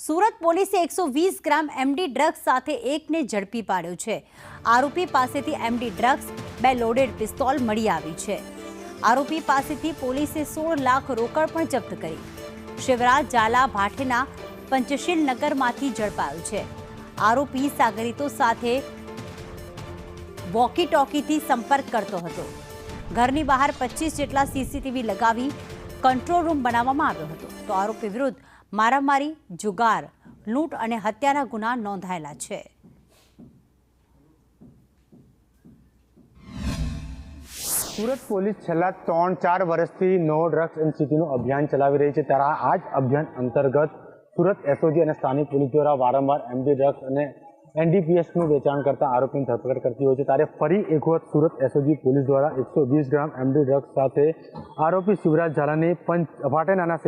સુરત પોલીસે 120 ગ્રામ MD drugs સાથે એકને ઝડપી પાડ્યો છે. આરોપી પાસેથી એમડી ડ્રગ્સ, 2 લોડેડ પિસ્તોલ મળી આવી છે. આરોપી પાસેથી પોલીસે 16 લાખ રોકડ પણ જપ્ત કરી. શિવરાજ ઝાલા ભાટેના પંચશીલ નગરમાંથી ઝડપાયો છે. આરોપી સાગરીતો સાથે વોકી ટોકીથી સંપર્ક કરતો હતો. ઘરની બહાર 25 જેટલા સીસીટીવી લગાવી કંટ્રોલ રૂમ બનાવવામાં આવ્યો હતો. તો આરોપી વિરુદ્ધ મારામારી, જુગાર, લૂંટ અને હત્યાના ગુના નોંધાયેલા છે. સુરત પોલીસ છેલ્લા 3-4 વર્ષથી નો ડ્રગ્સ ઇન સિટીનું અભિયાન ચલાવી રહી છે. ત્યારે આ જ અભિયાન અંતર્ગત સુરત એસઓજી અને સ્થાનિક પોલીસ દ્વારા વારંવાર એમડી ડ્રગ્સ અને એનડીપીએસનું વેચાણ કરતા આરોપીની ધરપકડ કરતી હોય છે. ત્યારે ફરી એક વખત સુરત એસઓજી પોલીસ દ્વારા 120 ગ્રામ એમડી ડ્રગ્સ સાથે આરોપી શિવરાજ ઝાલાને ભાટેનાના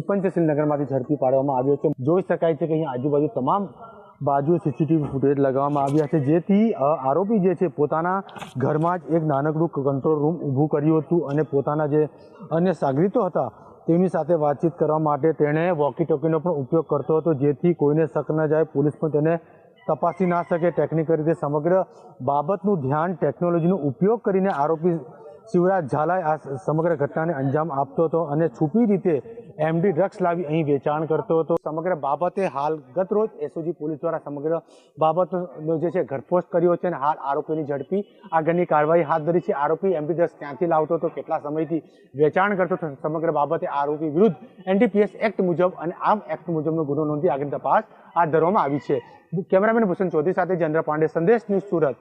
પંચશીલ નગરમાંથી ઝડપી પાડવામાં આવ્યો છે. જોઈ શકાય છે કે અહીં આજુબાજુ તમામ બાજુ સીસીટીવી ફૂટેજ લગાવવામાં આવ્યા છે, જેથી આરોપી જે છે પોતાના ઘરમાં જ એક નાનકડું કંટ્રોલ રૂમ ઊભું કર્યું હતું અને પોતાના જે અન્ય સાગરીતો હતા તેમની સાથે વાતચીત કરવા માટે તેણે વોકી ટોકીનો પણ ઉપયોગ કરતો હતો, જેથી કોઈને શક ન જાય, પોલીસ પણ તેને તપાસી ના શકે. ટેકનિકલ રીતે સમગ્ર બાબતનું ધ્યાન ટેકનોલોજીનો ઉપયોગ કરીને આરોપી શિવરાજ ઝાલાએ આ સમગ્ર ઘટનાને અંજામ આપતો હતો અને છુપી રીતે એમડી ડ્રગ્સ લાવી અહીં વેચાણ કરતો હતો. સમગ્ર બાબતે હાલ ગત રોજ એસઓજી પોલીસ દ્વારા સમગ્ર બાબતનો જે છે ઘરપોશ કર્યો છે અને હાલ આરોપીની ઝડપી આગળની કાર્યવાહી હાથ ધરી છે. આરોપી એમડી ડ્રગ્સ ક્યાંથી લાવતો હતો, કેટલા સમયથી વેચાણ કરતો હતો, સમગ્ર બાબતે આરોપી વિરુદ્ધ એનડીપીએસ એક્ટ મુજબ અને આમ એક્ટ મુજબનો ગુનો નોંધી આગળની તપાસ હાથ ધરવામાં આવી છે. કેમેરામેન ભૂષણ ચૌધરી સાથે જયેન્દ્ર પાંડે, સંદેશ ન્યૂઝ, સુરત.